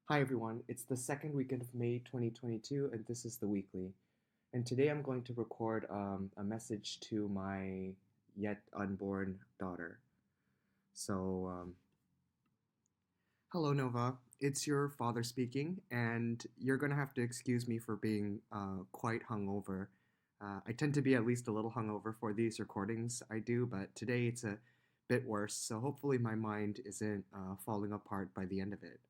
Hi everyone, it's the second weekend of May 2022, and this is the weekly. And today I'm going to record a message to my yet unborn daughter. So, hello Nova, it's your father speaking, and you're gonna have to excuse me for being quite hungover. I tend to be at least a little hungover for these recordings I do, but today it's a bit worse, so hopefully my mind isn't falling apart by the end of it.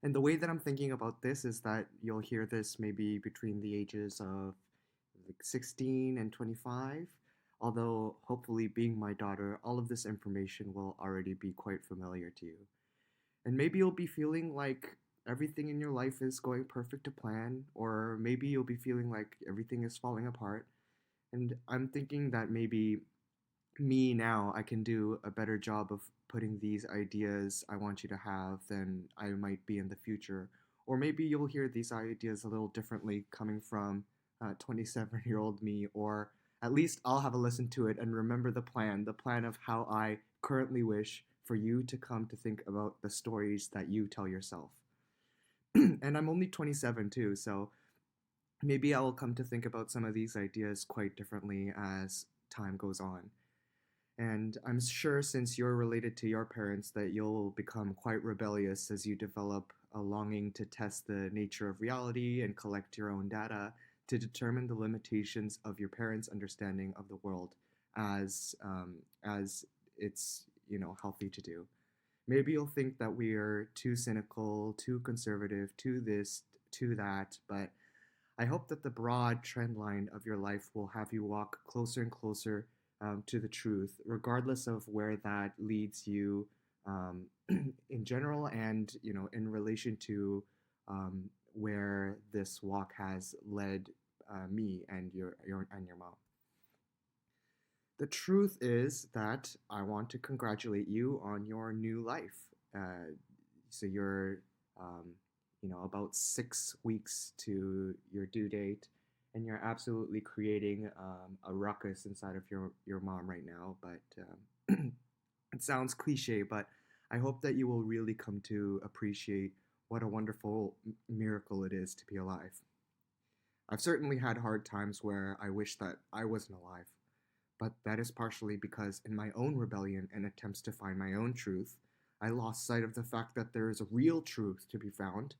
And the way that I'm thinking about this is that you'll hear this maybe between the ages of like 16 and 25. Although, hopefully, being my daughter, all of this information will already be quite familiar to you. And maybe you'll be feeling like everything in your life is going perfect to plan, or maybe you'll be feeling like everything is falling apart. And I'm thinking that maybe me now, I can do a better job of putting these ideas I want you to have than I might be in the future. Or maybe you'll hear these ideas a little differently coming from 27-year-old me, or at least I'll have a listen to it and remember the plan of how I currently wish for you to come to think about the stories that you tell yourself. And I'm only 27 too, so maybe I will come to think about some of these ideas quite differently as time goes on. And I'm sure since you're related to your parents that you'll become quite rebellious as you develop a longing to test the nature of reality and collect your own data to determine the limitations of your parents' understanding of the world as it's healthy to do. Maybe you'll think that we are too cynical, too conservative, too this, too that, but I hope that the broad trend line of your life will have you walk closer and closer to the truth, regardless of where that leads you um, in general, and in relation to where this walk has led me and your mom. The truth is that I want to congratulate you on your new life. So you're, um, about 6 weeks to your due date, and you're absolutely creating a ruckus inside of your mom right now. But it sounds cliche, but I hope that you will really come to appreciate what a wonderful miracle it is to be alive. I've certainly had hard times where I wish that I wasn't alive, but that is partially because in my own rebellion and attempts to find my own truth, I lost sight of the fact that there is a real truth to be found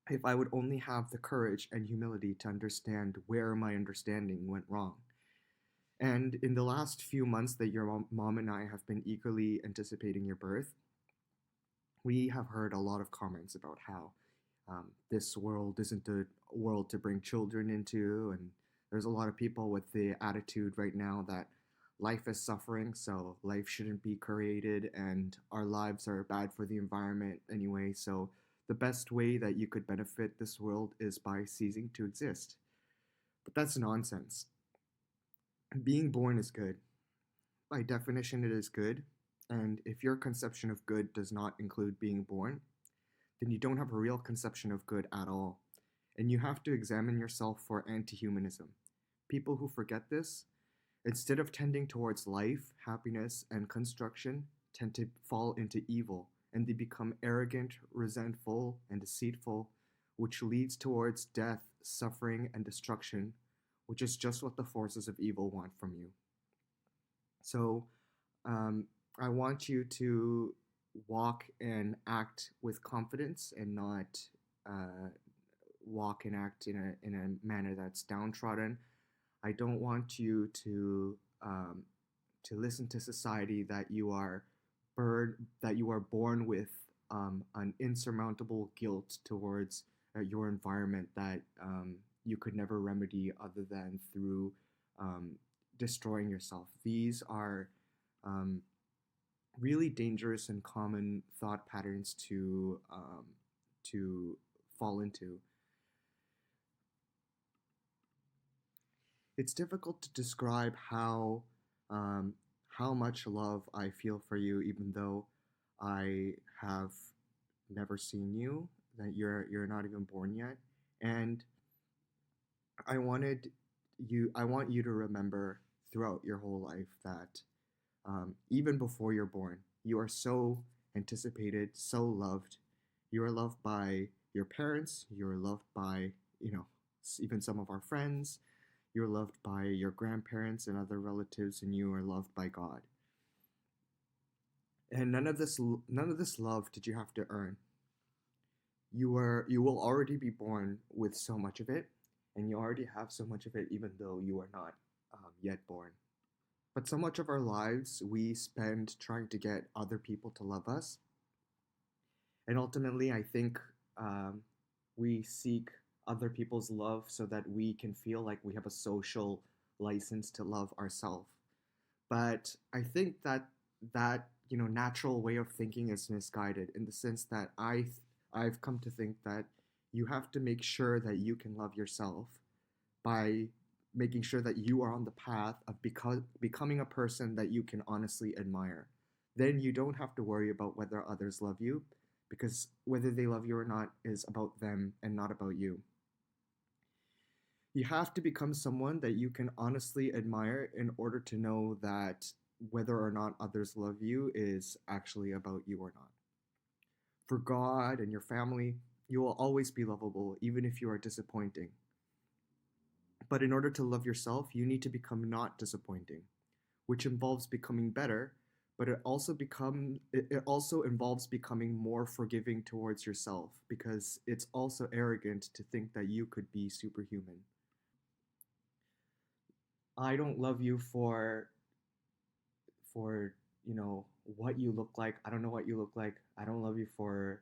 if I would only have the courage and humility to understand where my understanding went wrong. And in the last few months that your mom and I have been eagerly anticipating your birth, we have heard a lot of comments about how this world isn't a world to bring children into, and there's a lot of people with the attitude right now that life is suffering, so life shouldn't be created, and our lives are bad for the environment anyway, so the best way that you could benefit this world is by ceasing to exist. But that's nonsense. Being born is good. By definition, it is good, and if your conception of good does not include being born, then you don't have a real conception of good at all. And you have to examine yourself for anti-humanism. People who forget this, instead of tending towards life, happiness, and construction, tend to fall into evil, and they become arrogant, resentful, and deceitful, which leads towards death, suffering, and destruction, which is just what the forces of evil want from you. So, um, I want you to walk and act with confidence and not uh, walk and act in a manner that's downtrodden. I don't want you to listen to society that you are born with an insurmountable guilt towards your environment that you could never remedy other than through um, destroying yourself. These are um, really dangerous and common thought patterns to fall into. It's difficult to describe how much love I feel for you, even though I have never seen you. That you're not even born yet, and I wanted I want you to remember throughout your whole life that even before you're born, you are so anticipated, so loved. You are loved by your parents, you're loved by, even some of our friends, you're loved by your grandparents and other relatives, and you are loved by God. And none of this love did you have to earn. You will already be born with so much of it, and you already have so much of it, even though you are not yet born. But so much of our lives we spend trying to get other people to love us, and ultimately, I think we seek other people's love so that we can feel like we have a social license to love ourselves. But I think that natural way of thinking is misguided in the sense that I've come to think that you have to make sure that you can love yourself by making sure that you are on the path of becoming a person that you can honestly admire. Then you don't have to worry about whether others love you, because whether they love you or not is about them and not about you. You have to become someone that you can honestly admire in order to know that whether or not others love you is actually about you or not. For God and your family, you will always be lovable, even if you are disappointing. But in order to love yourself, you need to become not disappointing, which involves becoming better, but it also involves becoming more forgiving towards yourself, because it's also arrogant to think that you could be superhuman. I don't love you for what you look like. I don't know what you look like. I don't love you for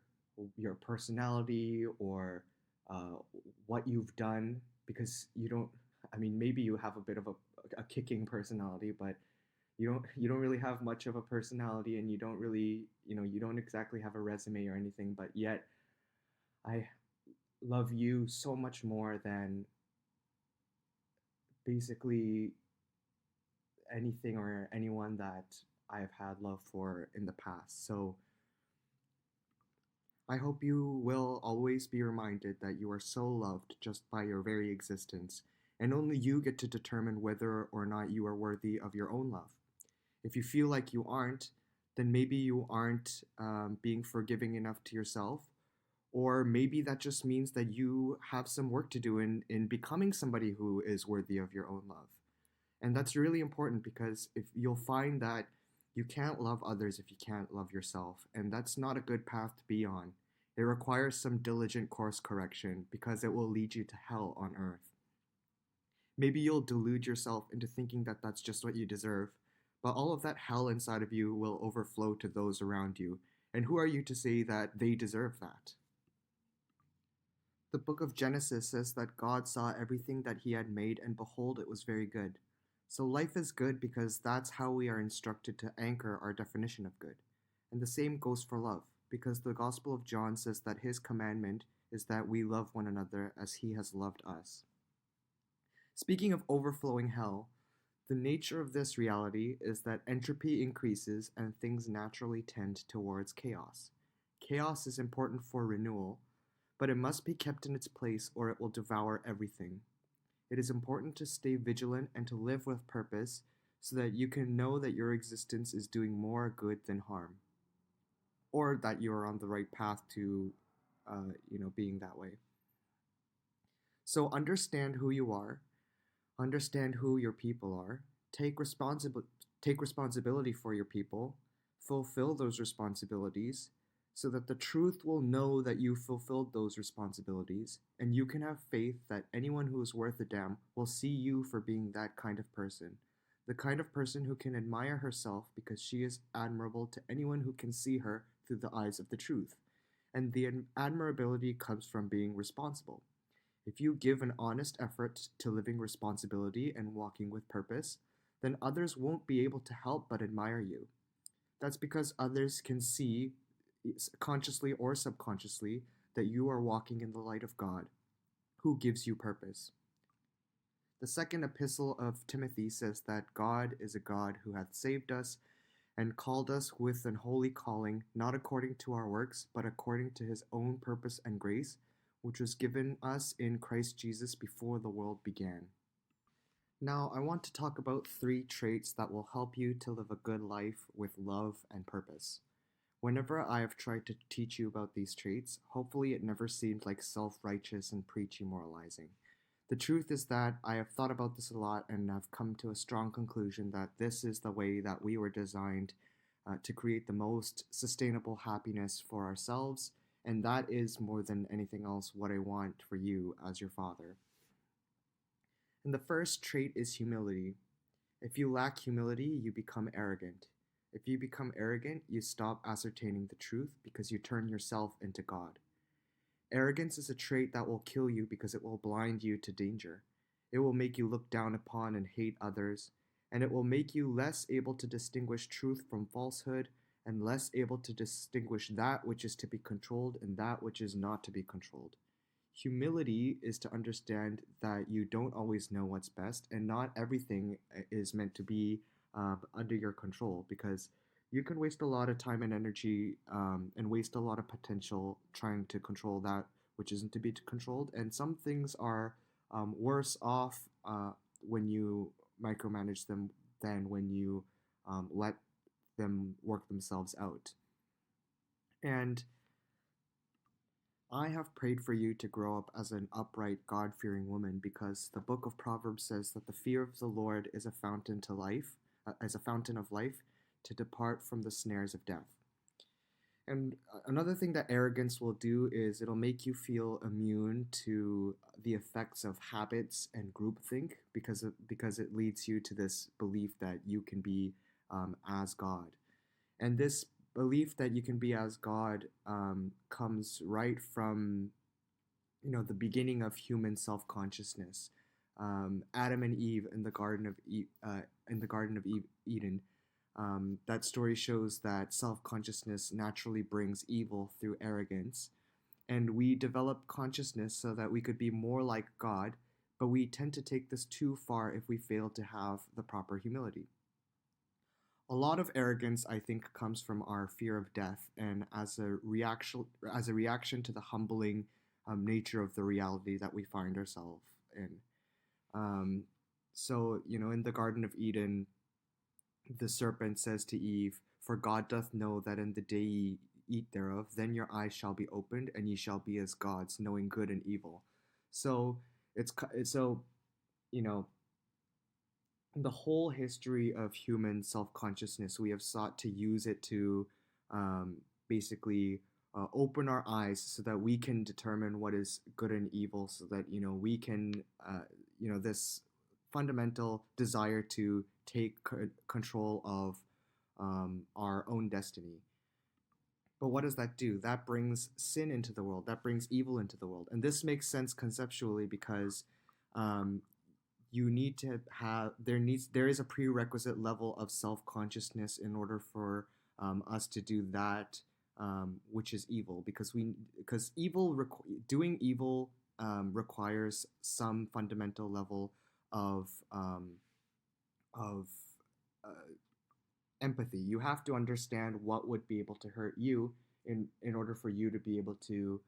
your personality or uh, what you've done, because you don't. I mean, maybe you have a bit of a kicking personality, but you don't really have much of a personality, and you don't exactly have a resume or anything. But yet, I love you so much more than basically anything or anyone that I have had love for in the past. So I hope you will always be reminded that you are so loved just by your very existence, and only you get to determine whether or not you are worthy of your own love. If you feel like you aren't, then maybe you aren't being forgiving enough to yourself, or maybe that just means that you have some work to do in becoming somebody who is worthy of your own love. And that's really important, because if you'll find that you can't love others if you can't love yourself, and that's not a good path to be on. It requires some diligent course correction, because it will lead you to hell on earth. Maybe you'll delude yourself into thinking that that's just what you deserve, but all of that hell inside of you will overflow to those around you, and who are you to say that they deserve that? The book of Genesis says that God saw everything that he had made, and behold, it was very good. So life is good because that's how we are instructed to anchor our definition of good. And the same goes for love, because the Gospel of John says that his commandment is that we love one another as he has loved us. Speaking of overflowing hell, the nature of this reality is that entropy increases and things naturally tend towards chaos. Chaos is important for renewal, but it must be kept in its place or it will devour everything. It is important to stay vigilant and to live with purpose so that you can know that your existence is doing more good than harm, or that you are on the right path to, being that way. So understand who you are, understand who your people are, take responsibility for your people, fulfill those responsibilities, so that the truth will know that you fulfilled those responsibilities, and you can have faith that anyone who is worth a damn will see you for being that kind of person. The kind of person who can admire herself because she is admirable to anyone who can see her through the eyes of the truth. And the admirability comes from being responsible. If you give an honest effort to living responsibility and walking with purpose, then others won't be able to help but admire you. That's because others can see, consciously or subconsciously, that you are walking in the light of God, who gives you purpose. The second epistle of Timothy says that God is a God who hath saved us and called us with an holy calling, not according to our works, but according to his own purpose and grace, which was given us in Christ Jesus before the world began. Now, I want to talk about 3 traits that will help you to live a good life with love and purpose. Whenever I have tried to teach you about these traits, hopefully it never seemed like self righteous and preachy moralizing. The truth is that I have thought about this a lot and have come to a strong conclusion that this is the way that we were designed to create the most sustainable happiness for ourselves, and that is more than anything else what I want for you as your father. And the first trait is humility. If you lack humility, you become arrogant. If you become arrogant, you stop ascertaining the truth because you turn yourself into God. Arrogance is a trait that will kill you because it will blind you to danger. It will make you look down upon and hate others, and it will make you less able to distinguish truth from falsehood and less able to distinguish that which is to be controlled and that which is not to be controlled. Humility is to understand that you don't always know what's best, and not everything is meant to be under your control because you can waste a lot of time and energy and waste a lot of potential trying to control that which isn't to be controlled. And some things are worse off when you micromanage them than when you let them work themselves out. And I have prayed for you to grow up as an upright, God fearing woman because the book of Proverbs says that the fear of the Lord is a fountain to life, as a fountain of life, to depart from the snares of death. And another thing that arrogance will do is it'll make you feel immune to the effects of habits and groupthink because it leads you to this belief that you can be as God. And this belief that you can be as God comes right from the beginning of human self consciousness. Adam and Eve in the Garden of Eden. That story shows that self consciousness naturally brings evil through arrogance, and we develop consciousness so that we could be more like God. But we tend to take this too far if we fail to have the proper humility. A lot of arrogance, I think, comes from our fear of death, and as a reaction to the humbling nature of the reality that we find ourselves in. Um, so, in the Garden of Eden, the serpent says to Eve, "For God doth know that in the day ye eat thereof, then your eyes shall be opened, and ye shall be as gods, knowing good and evil." So so you know the whole history of human self consciousness, we have sought to use it to basically open our eyes so that we can determine what is good and evil, so that we can this fundamental desire to take control of our own destiny. But what does that do? That brings sin into the world. That brings evil into the world, and this makes sense conceptually because um, you need to have there is a prerequisite level of self-consciousness in order for us to do that which is evil, because doing evil requires some fundamental level of of uh, empathy. You have to understand what would be able to hurt you in order for you to be able to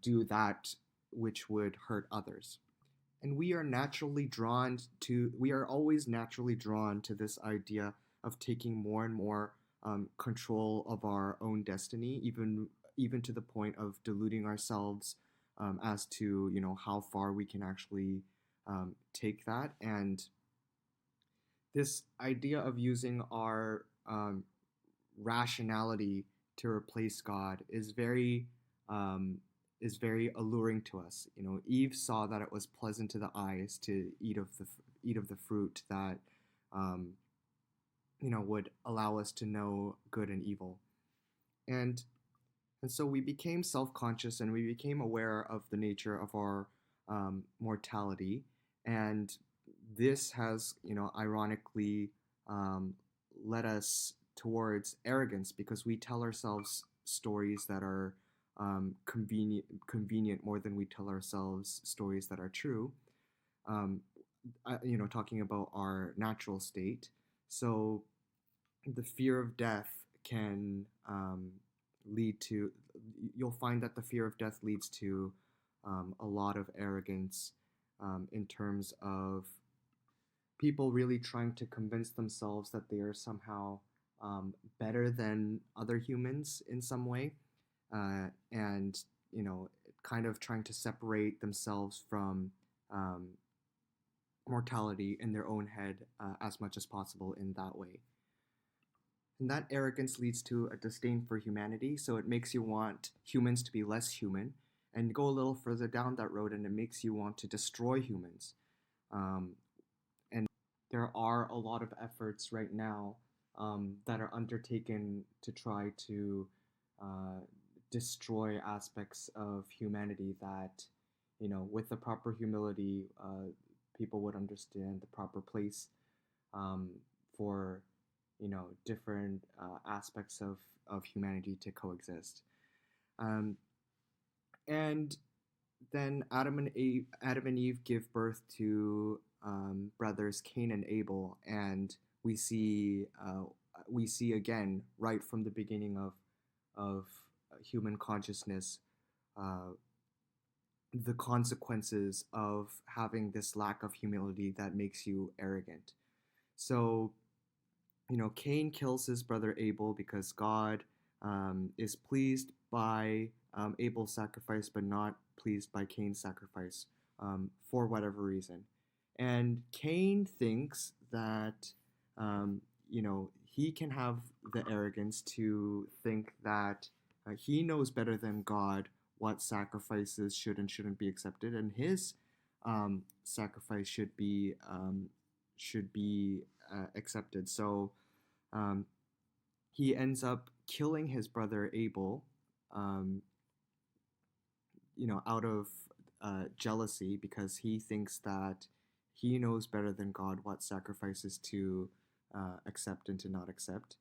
do that which would hurt others. And we are always naturally drawn to this idea of taking more and more control of our own destiny, even to the point of deluding ourselves as to how far we can actually take that. And this idea of using our rationality to replace God um, is very alluring to us. Eve saw that it was pleasant to the eyes to eat of the fruit that um, would allow us to know good and evil, and so we became self-conscious and we became aware of the nature of our mortality, and this has ironically um, led us towards arrogance because we tell ourselves stories that are convenient more than we tell ourselves stories that are true. Um, talking about our natural state. So the fear of death can lead to. You'll find that the fear of death leads to a lot of arrogance in terms of people really trying to convince themselves that they are somehow better than other humans in some way, and kind of trying to separate themselves from um, mortality in their own head as much as possible in that way. And that arrogance leads to a disdain for humanity, so it makes you want humans to be less human, and go a little further down that road, and it makes you want to destroy humans. Um, and there are a lot of efforts right now that are undertaken to try to uh, destroy aspects of humanity that, with the proper humility, people would understand the proper place um, for, different aspects of humanity to coexist. Um, and then Adam and Eve give birth to brothers Cain and Abel, and we see we see again right from the beginning of human consciousness uh, the consequences of having this lack of humility that makes you arrogant. So, Cain kills his brother Abel because God is pleased by Abel's sacrifice, but not pleased by Cain's sacrifice for whatever reason. And Cain thinks that, he can have the arrogance to think that he knows better than God what sacrifices should and shouldn't be accepted, and his sacrifice should be accepted. So um, he ends up killing his brother Abel, um, out of jealousy because he thinks that he knows better than God what sacrifices to accept and to not accept.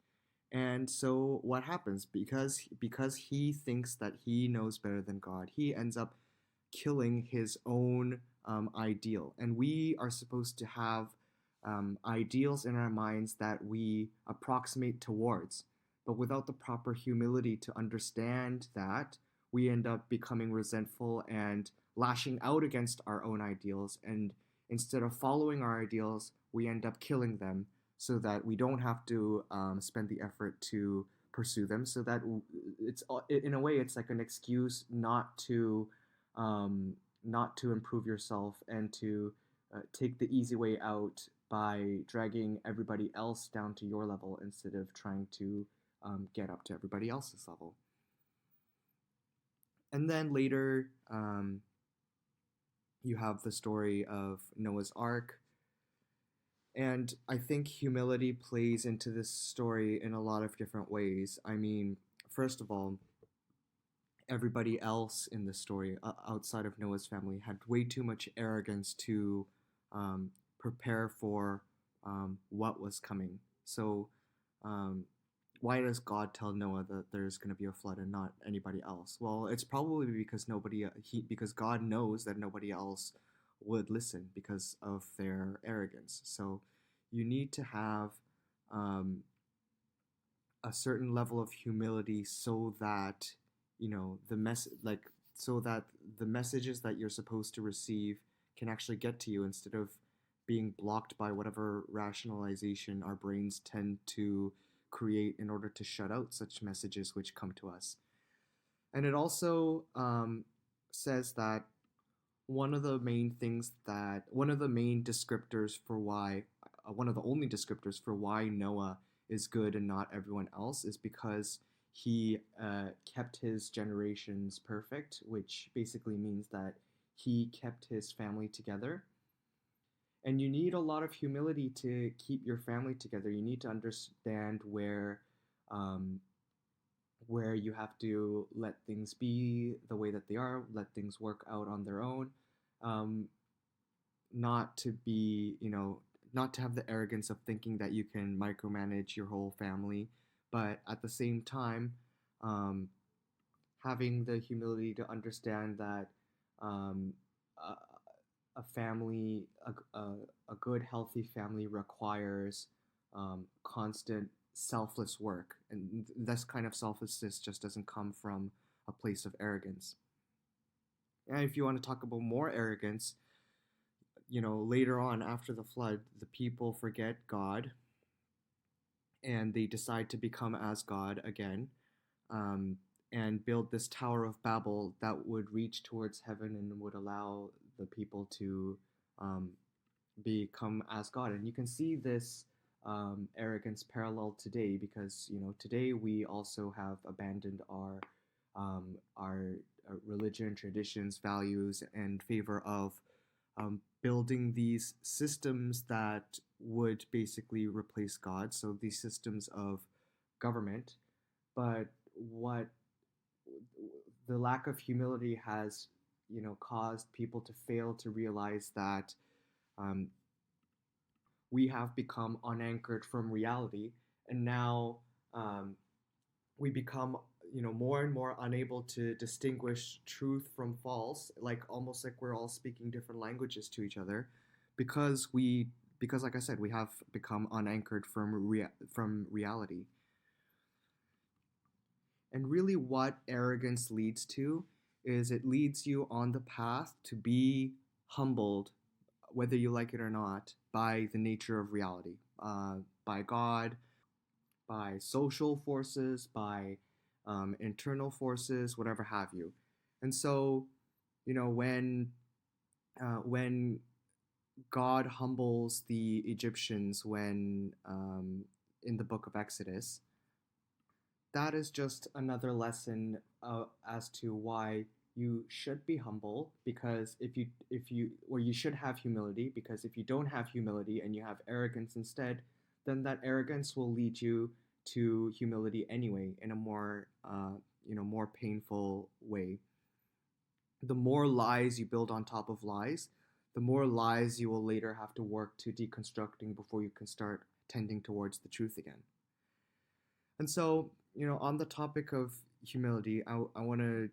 And so what happens because he thinks that he knows better than God, he ends up killing his own ideal. And we are supposed to have ideals in our minds that we approximate towards. But without the proper humility to understand that, we end up becoming resentful and lashing out against our own ideals. And instead of following our ideals, we end up killing them so that we don't have to spend the effort to pursue them. So that it's in a way it's like an excuse not to improve yourself and to take the easy way out by dragging everybody else down to your level instead of trying to get up to everybody else's level. And then later, you have the story of Noah's Ark. And I think humility plays into this story in a lot of different ways. I mean, first of all, everybody else in the story outside of Noah's family had way too much arrogance to prepare for what was coming. So, um, why does God tell Noah that there's going to be a flood and not anybody else? Well, it's probably because because God knows that nobody else would listen because of their arrogance. So, you need to have um, a certain level of humility so that so that the messages that you're supposed to receive can actually get to you instead of being blocked by whatever rationalization our brains tend to create in order to shut out such messages which come to us. And it also says that one of the main descriptors for why one of the only descriptors for why Noah is good and not everyone else is because he kept his generations perfect, which basically means that he kept his family together. And you need a lot of humility to keep your family together. You need to understand um, where you have to let things be the way that they are, let things work out on their own, um, not to be, not to have the arrogance of thinking that you can micromanage your whole family, but at the same time, um, having the humility to understand that um, a, a family, a good, healthy family requires constant, selfless work. And this kind of selflessness just doesn't come from a place of arrogance. And if you want to talk about more arrogance, later on after the flood, the people forget God and they decide to become as God again, um, and build this Tower of Babel that would reach towards heaven and would allow the people to um, become as God. And you can see this arrogance parallel today, because today we also have abandoned our religion, traditions, values, and favor of building these systems that would basically replace God. So these systems of government, but what the lack of humility has, caused people to fail to realize that um, we have become unanchored from reality, and now um, we become more and more unable to distinguish truth from false, like almost like we're all speaking different languages to each other, because like I said, we have become unanchored from reality. And really, what arrogance leads to is it leads you on the path to be humbled, whether you like it or not, by the nature of reality, by God, by social forces, by internal forces, whatever have you. And so, when God humbles the Egyptians when in the book of Exodus, that is just another lesson as to why you should be humble, because you should have humility, because if you don't have humility and you have arrogance instead, then that arrogance will lead you to humility anyway, in a more painful way. The more lies you build on top of lies, the more lies you will later have to work to deconstructing before you can start tending towards the truth again. And so, on the topic of humility, I want to,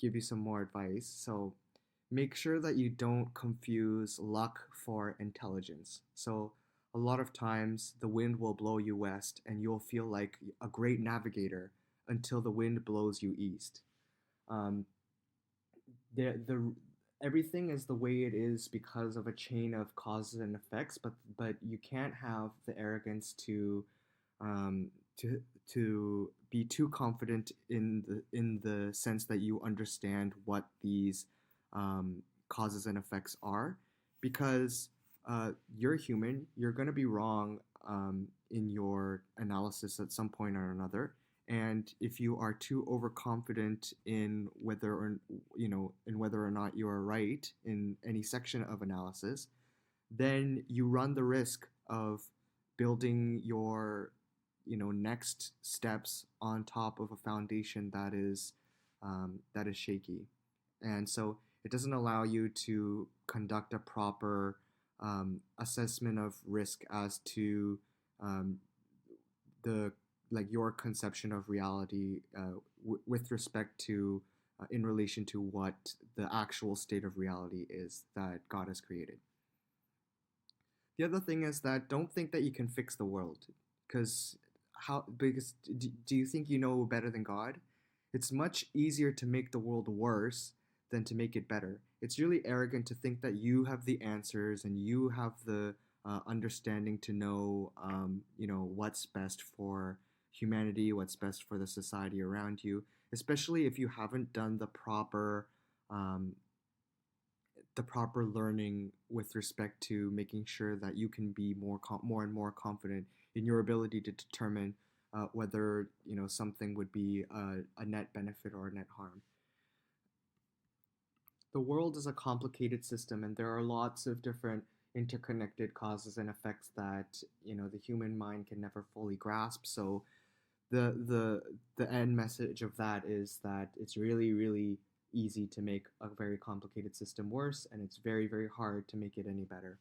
give you some more advice. So, make sure that you don't confuse luck for intelligence. So, a lot of times the wind will blow you west and you'll feel like a great navigator until the wind blows you east. Um, the Everything is the way it is because of a chain of causes and effects, but you can't have the arrogance um, to be too confident in the sense that you understand what these causes and effects are, because you're human. You're going to be wrong in your analysis at some point or another. And if you are too overconfident in whether or not you are right in any section of analysis, then you run the risk of building your next steps on top of a foundation that is shaky. And so it doesn't allow you to conduct a proper assessment of risk as to um, the like your conception of reality with respect to in relation to what the actual state of reality is that God has created. The other thing is that don't think that you can fix the world, because do you think you know better than God? It's much easier to make the world worse than to make it better. It's really arrogant to think that you have the answers and you have the understanding to know, what's best for humanity, what's best for the society around you, especially if you haven't done um, the proper learning with respect to making sure that you can be more and more confident in your ability to determine whether something would be a net benefit or a net harm. The world is a complicated system, and there are lots of different interconnected causes and effects that the human mind can never fully grasp. So the end message of that is that it's really, really easy to make a very complicated system worse, and it's very, very hard to make it any better.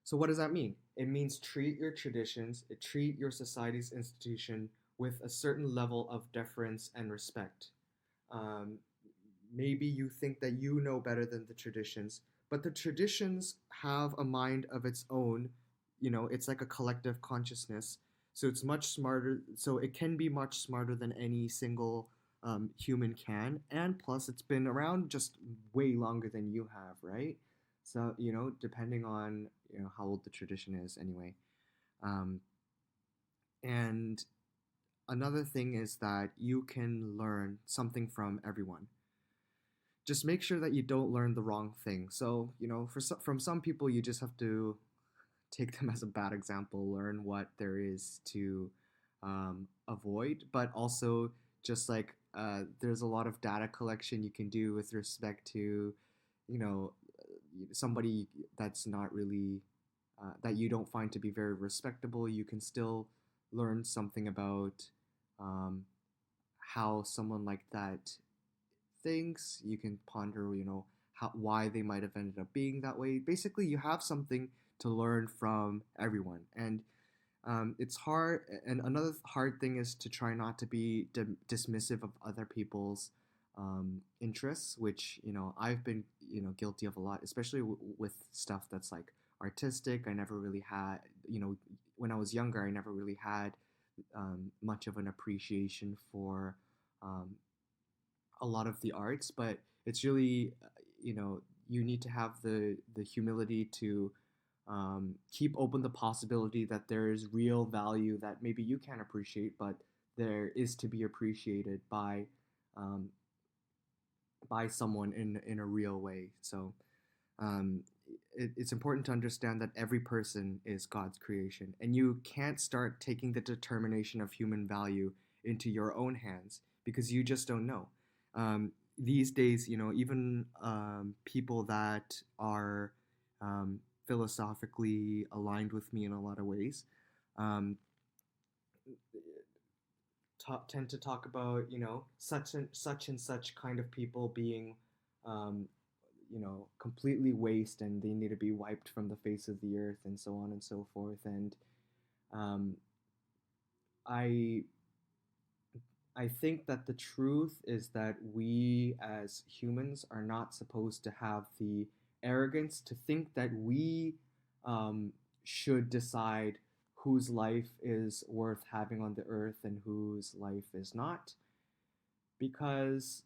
So what does that mean? It means treat your traditions, treat your society's institution with a certain level of deference and respect. Um, Maybe you think that you know better than the traditions, but the traditions have a mind of its own. It's like a collective consciousness. So it's much smarter. So it can be much smarter than any single human can. And plus, it's been around just way longer than you have, right? So, depending on, how old the tradition is anyway. Um, and another thing is that you can learn something from everyone. Just make sure that you don't learn the wrong thing. So, from some people, you just have to take them as a bad example, learn what there is to avoid, but also just like there's a lot of data collection you can do with respect to, you know, somebody that's not really, that you don't find to be very respectable. You can still learn something about um, how someone like that thinks. You can ponder, why they might have ended up being that way. Basically, you have something to learn from everyone, and it's hard. And another hard thing is to try not to be dismissive of other people's interests, which I've been guilty of a lot, especially with stuff that's like artistic. I never really had, when I was younger, I never really had much of an appreciation for um, a lot of the arts, but it's really, you need to have the humility to keep open the possibility that there is real value that maybe you can't appreciate, but there is to be appreciated um, by someone in a real way. So um, it's important to understand that every person is God's creation, and you can't start taking the determination of human value into your own hands because you just don't know. These days, even people that are philosophically aligned with me in a lot of ways um, tend to talk about such and such kind of people being um, completely waste and they need to be wiped from the face of the earth and so on and so forth. And um, I I think that the truth is that we as humans are not supposed to have the arrogance to think that we um, should decide whose life is worth having on the earth and whose life is not, because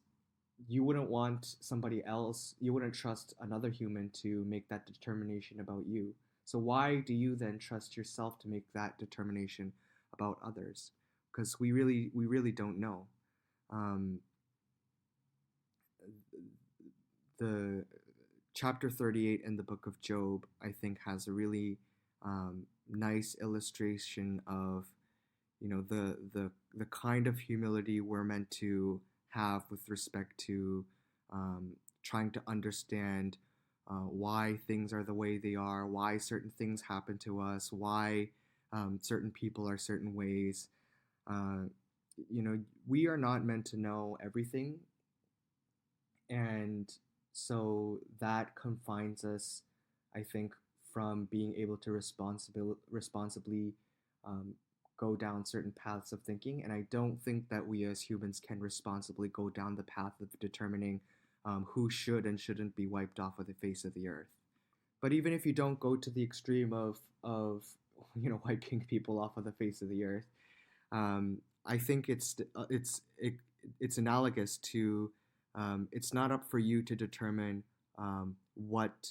you wouldn't want somebody else, you wouldn't trust another human to make that determination about you. So why do you then trust yourself to make that determination about others? Because we really don't know. Um, the chapter 38 in the book of Job, I think, has a really nice illustration of the kind of humility we're meant to have with respect to um, trying to understand why things are the way they are, why certain things happen to us, why certain people are certain ways. Uh, we are not meant to know everything, and so that confines us, I think, from being able to responsibly um, go down certain paths of thinking. And I don't think that we as humans can responsibly go down the path of determining who should and shouldn't be wiped off of the face of the earth. But even if you don't go to the extreme of wiping people off of the face of the earth, I think it's analogous to it's not up for you to determine what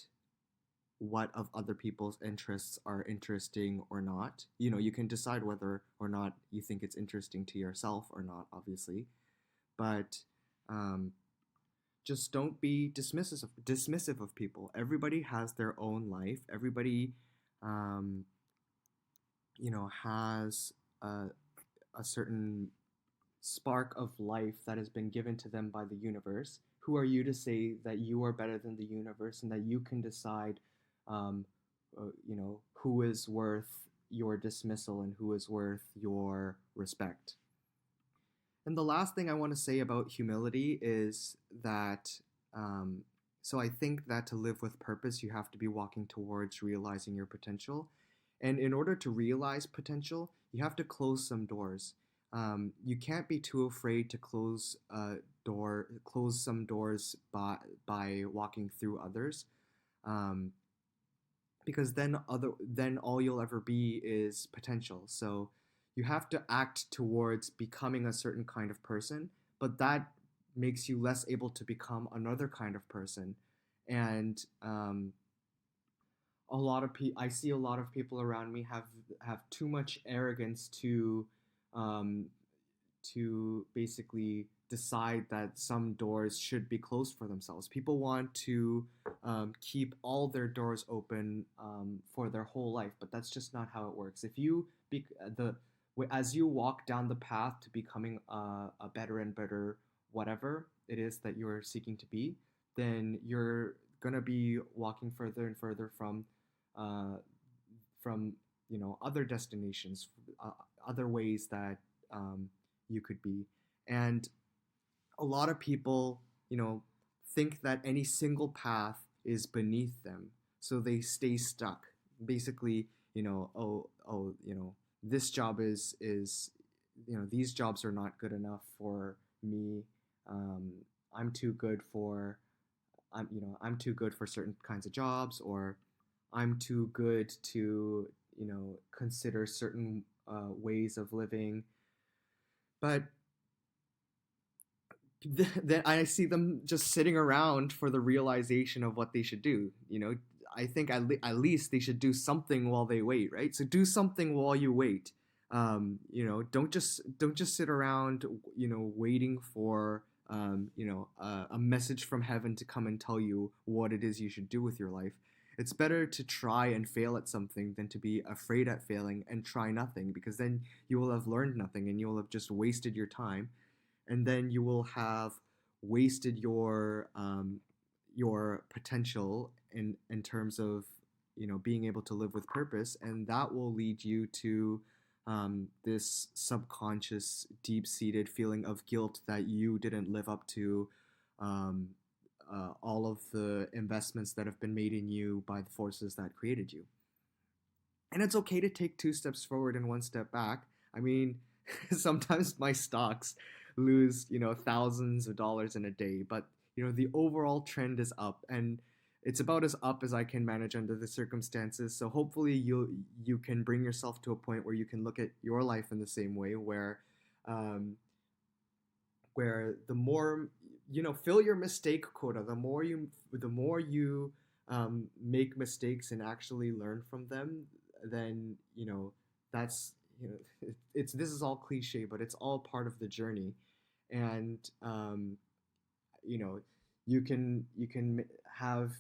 of other people's interests are interesting or not. You can decide whether or not you think it's interesting to yourself or not, obviously, but um, just don't be dismissive of people. Everybody has their own life. Everybody, um, has a, a certain spark of life that has been given to them by the universe. Who are you to say that you are better than the universe and that you can decide, um, who is worth your dismissal and who is worth your respect? And the last thing I want to say about humility is that, um, so I think that to live with purpose, you have to be walking towards realizing your potential. And in order to realize potential, you have to close some doors. You can't be too afraid to close some doors by walking through others, um, because then all you'll ever be is potential. So you have to act towards becoming a certain kind of person, but that makes you less able to become another kind of person. And I see a lot of people around me have too much arrogance um, to basically decide that some doors should be closed for themselves. People want to keep all their doors open for their whole life, but that's just not how it works. If you be, the as you walk down the path to becoming a better and better whatever it is that you're seeking to be, then you're gonna be walking further and further uh, from other destinations, uh, other ways that um, you could be. And a lot of people, think that any single path is beneath them, so they stay stuck. Basically, this job is these jobs are not good enough for me. Um, I'm too good for I'm too good for certain kinds of jobs, or I'm too good to consider certain ways of living. But then I see them just sitting around for the realization of what they should do. I think at least they should do something while they wait, right? So do something while you wait. Don't just sit around, waiting for a message from heaven to come and tell you what it is you should do with your life. It's better to try and fail at something than to be afraid at failing and try nothing, because then you will have learned nothing and you will have just wasted your time, and then you will have wasted your potential in terms of being able to live with purpose, and that will lead you to this subconscious, deep-seated feeling of guilt that you didn't live up to um, all of the investments that have been made in you by the forces that created you. And it's okay to take two steps forward and one step back. I mean, sometimes my stocks lose, thousands of dollars in a day, but the overall trend is up, and it's about as up as I can manage under the circumstances. So hopefully you can bring yourself to a point where you can look at your life in the same way, um, where the more fill your mistake quota. The more you make mistakes and actually learn from them, then that's it's this is all cliche, but it's all part of the journey. And you know you can have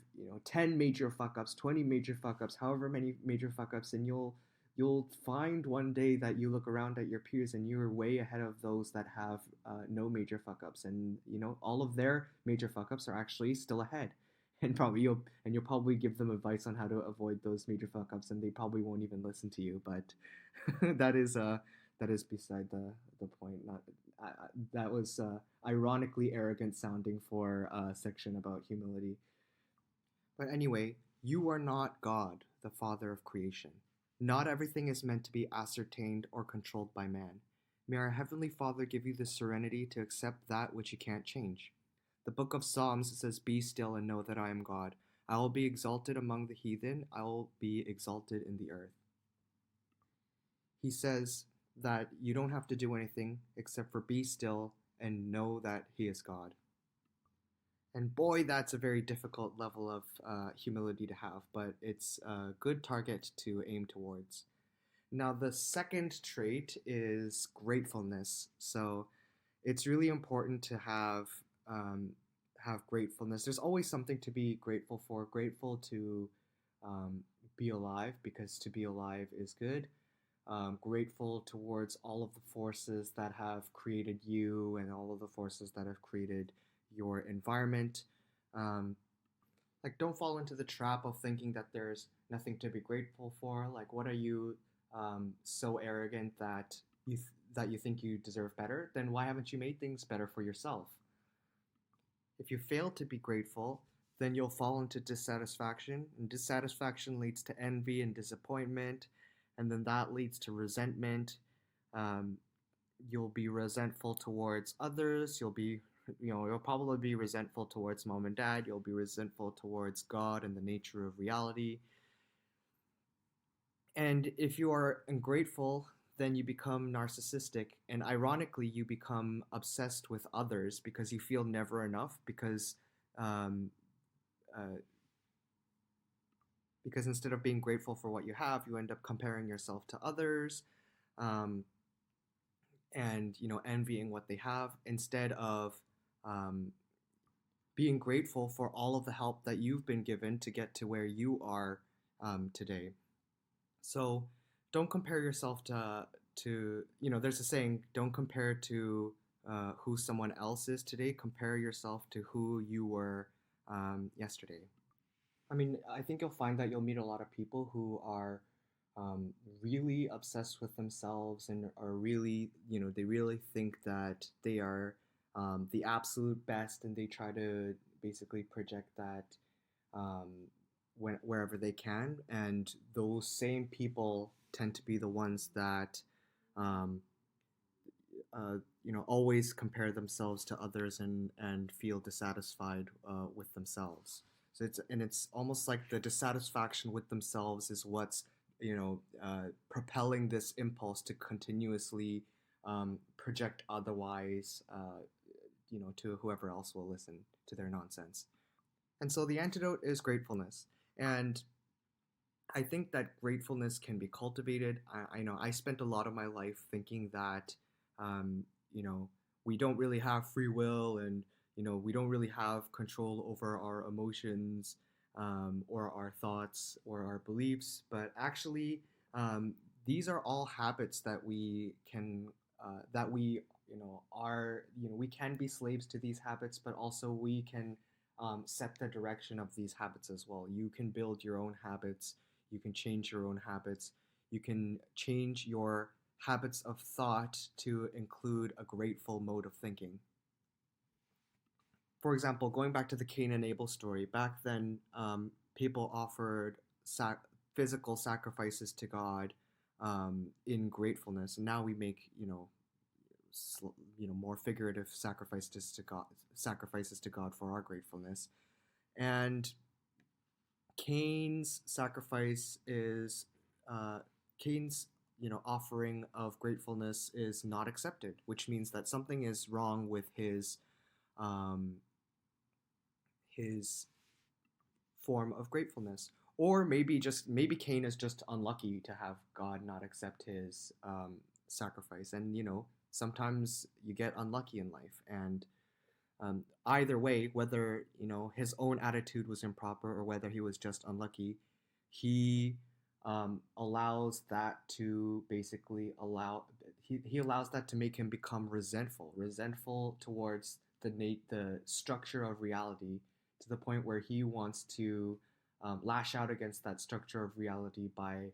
10 major fuck ups, 20 major fuck ups, however many major fuck ups, and you'll find one day that you look around at your peers and you're way ahead of those that have no major fuck ups, and all of their major fuck ups are actually still ahead. And you'll probably give them advice on how to avoid those major fuck ups, and they probably won't even listen to you. But that is beside the point. Not that was ironically arrogant sounding for a section about humility. But anyway, you are not God, the Father of creation. Not everything is meant to be ascertained or controlled by man. May our Heavenly Father give you the serenity to accept that which you can't change. The book of Psalms says, "Be still and know that I am God. I will be exalted among the heathen. I will be exalted in the earth." He says that you don't have to do anything except for be still and know that He is God. And boy, that's a very difficult level of humility to have, but it's a good target to aim towards. Now, the second trait is gratefulness. So it's really important to have gratefulness. There's always something to be grateful for. Grateful to be alive, because to be alive is good. Grateful towards all of the forces that have created you and all of the forces that have created your environment. Um, like, don't fall into the trap of thinking that there's nothing to be grateful for. Like, what are you so arrogant that you think you deserve better? Then why haven't you made things better for yourself? If you fail to be grateful, then you'll fall into dissatisfaction, and dissatisfaction leads to envy and disappointment, and then that leads to resentment. Um, you'll be resentful towards others. You'll probably be resentful towards mom and dad. You'll be resentful towards God and the nature of reality. And if you are ungrateful, then you become narcissistic. And ironically, you become obsessed with others because you feel never enough, um, uh, because instead of being grateful for what you have, you end up comparing yourself to others, um, and envying what they have instead of um, being grateful for all of the help that you've been given to get to where you are today. So don't compare yourself to there's a saying, don't compare to who someone else is today. Compare yourself to who you were yesterday. I mean, I think you'll find that you'll meet a lot of people who are really obsessed with themselves and are really, they really think that they are the absolute best, and they try to basically project that um, wherever they can. And those same people tend to be the ones that um, always compare themselves to others and feel dissatisfied with themselves. So it's almost like the dissatisfaction with themselves is what's propelling this impulse to continuously project otherwise, to whoever else will listen to their nonsense. And so the antidote is gratefulness. And I think that gratefulness can be cultivated. I know I spent a lot of my life thinking that, um, you know, we don't really have free will, and we don't really have control over our emotions, or our thoughts or our beliefs. But actually, um, these are all habits that we can that we are we can be slaves to these habits, but also we can set the direction of these habits as well. You can build your own habits. You can change your own habits. You can change your habits of thought to include a grateful mode of thinking. For example, going back to the Cain and Abel story, back then people offered physical sacrifices to God in gratefulness, and now we make more figurative sacrifices to God for our gratefulness. And Cain's sacrifice is Cain's offering of gratefulness is not accepted, which means that something is wrong with um, his form of gratefulness. Or maybe Cain is just unlucky to have God not accept his sacrifice. And sometimes you get unlucky in life. And either way, whether his own attitude was improper or whether he was just unlucky, he allows that to basically he allows that to make him become resentful towards the structure of reality, to the point where he wants to lash out against that structure of reality by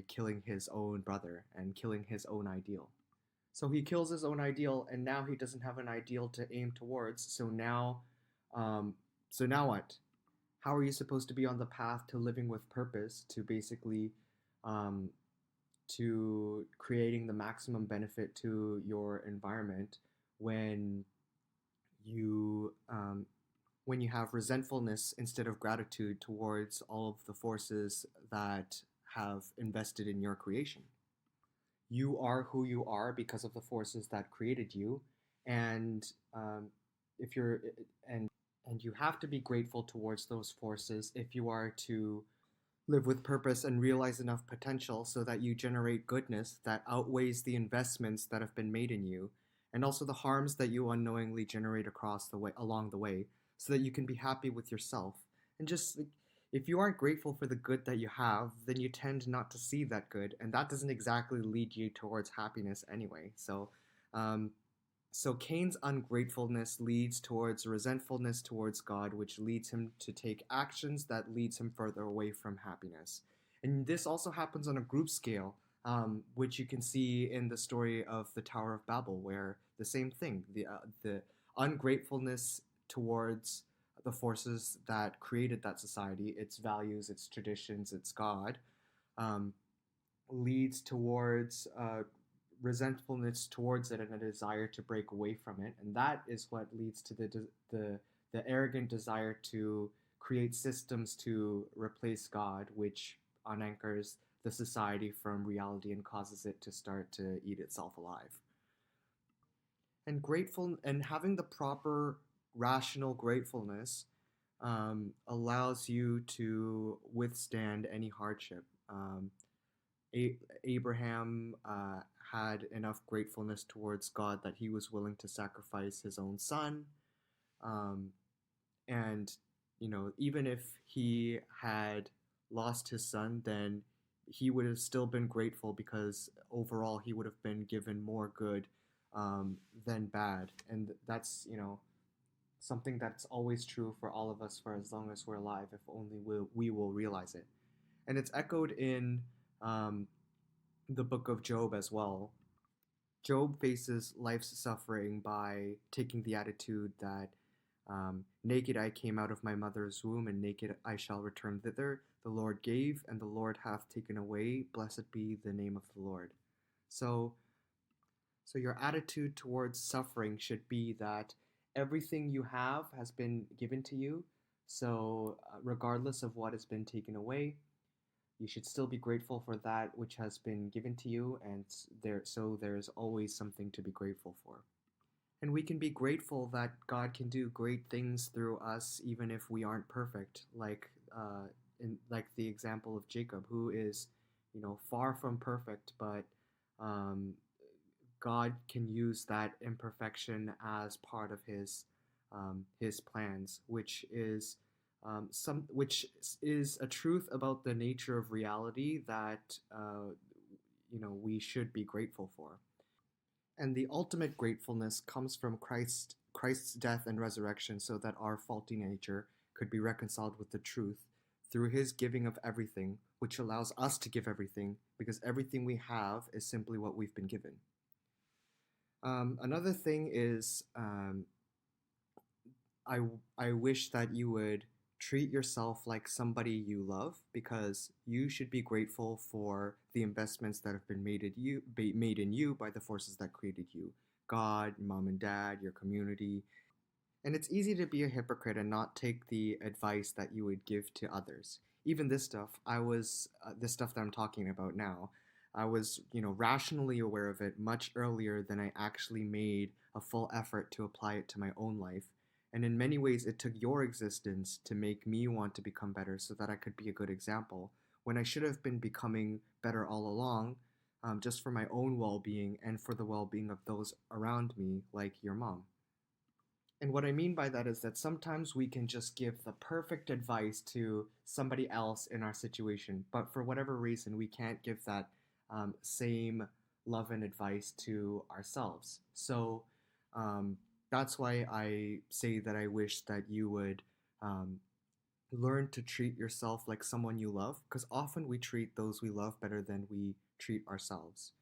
killing his own brother and killing his own ideal. So he kills his own ideal, and now he doesn't have an ideal to aim towards. Um, so now what? How are you supposed to be on the path to living with purpose, to basically, um, to creating the maximum benefit to your environment, when you when you have resentfulness instead of gratitude towards all of the forces that have invested in your creation? You are who you are because of the forces that created you, and if you're and you have to be grateful towards those forces if you are to live with purpose and realize enough potential so that you generate goodness that outweighs the investments that have been made in you, and also the harms that you unknowingly generate across the way along the way, so that you can be happy with yourself. And just like, if you aren't grateful for the good that you have, then you tend not to see that good, and that doesn't exactly lead you towards happiness anyway. Um, so Cain's ungratefulness leads towards resentfulness towards God, which leads him to take actions that leads him further away from happiness. And this also happens on a group scale, which you can see in the story of the Tower of Babel, where the same thing, the ungratefulness towards the forces that created that society, its values, its traditions, its God, um, leads towards resentfulness towards it and a desire to break away from it, and that is what leads to the arrogant desire to create systems to replace God, which unanchors the society from reality and causes it to start to eat itself alive. And having the proper rational gratefulness allows you to withstand any hardship. A- Abraham had enough gratefulness towards God that he was willing to sacrifice his own son. Um, and, even if he had lost his son, then he would have still been grateful because overall he would have been given more good than bad. And that's, something that's always true for all of us for as long as we're alive, if only we will realize it. And it's echoed in um, the book of Job as well. Job faces life's suffering by taking the attitude that naked I came out of my mother's womb, and naked I shall return thither. The Lord gave, and the Lord hath taken away. Blessed be the name of the Lord. So, so your attitude towards suffering should be that everything you have has been given to you. So, regardless of what has been taken away, you should still be grateful for that which has been given to you, and there's always something to be grateful for. And we can be grateful that God can do great things through us even if we aren't perfect, like the example of Jacob, who is, far from perfect, but um, God can use that imperfection as part of his plans, which is a truth about the nature of reality that we should be grateful for. And the ultimate gratefulness comes from Christ's death and resurrection, so that our faulty nature could be reconciled with the truth through his giving of everything, which allows us to give everything, because everything we have is simply what we've been given. Another thing is, I, I wish that you would treat yourself like somebody you love, because you should be grateful for the investments that have been made in you by the forces that created you. God, mom and dad, your community. And it's easy to be a hypocrite and not take the advice that you would give to others. Even this stuff that I'm talking about now, I was, rationally aware of it much earlier than I actually made a full effort to apply it to my own life. And in many ways, it took your existence to make me want to become better so that I could be a good example, when I should have been becoming better all along, just for my own well being and for the well being of those around me, like your mom. And what I mean by that is that sometimes we can just give the perfect advice to somebody else in our situation, but for whatever reason, we can't give that same love and advice to ourselves. So um, that's why I say that I wish that you would um, learn to treat yourself like someone you love, because often we treat those we love better than we treat ourselves.